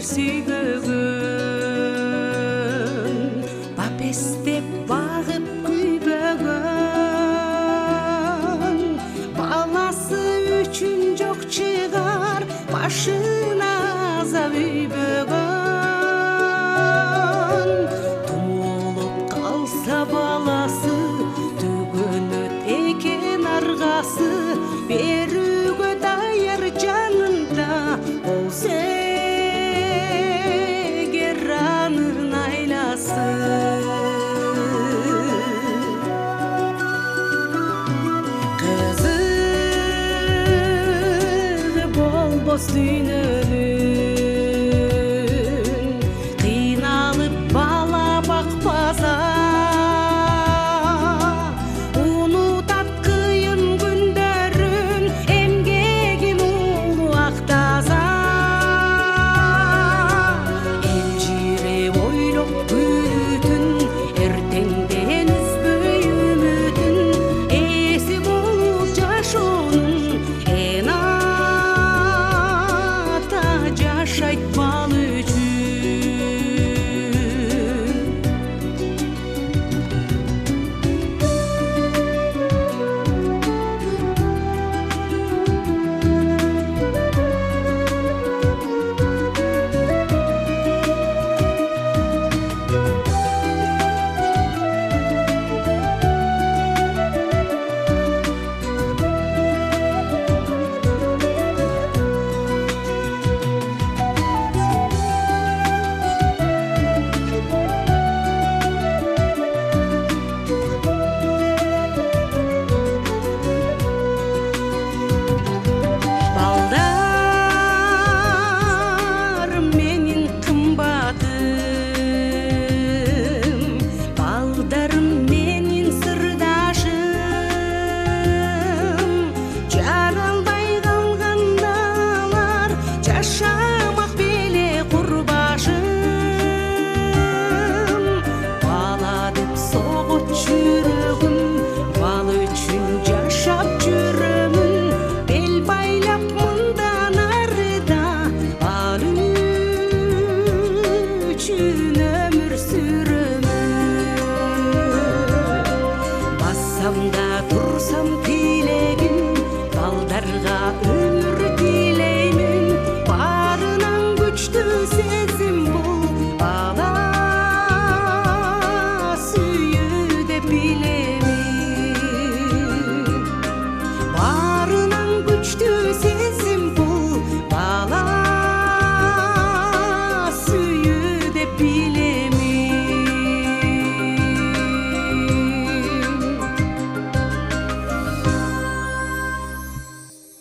сүйбөгөн, бапестеп багып күйбөгөн, баласы үчүн жок чыгар башына азап үйбөгөн. Тумулуп калса баласы, түгөнөт экен аргасы, берүүгө даяр жанында болсо эгер анын айласы. Кызыгы болбос дүйнөнүн, кыйналып бала бакпаса, унутат кыйын күндөрүн, эмгегин улуу ак таза. Элжиреп ойлоп күтүн, эртеңден үзбөй үмүтүн, эси болуп жашоонун эн ата жашайт бал үчүн. Балдарым менин кымбатым, балдарым менин сырдашым, жаралбай калгандалар жашамак беле курбашым. Бала деп согот жүрөгүм, бал үчүн жашап жүрөмүн, бел байлап мындан арыда бал үчүн өмүр сүрөмүн. Бассам да турсам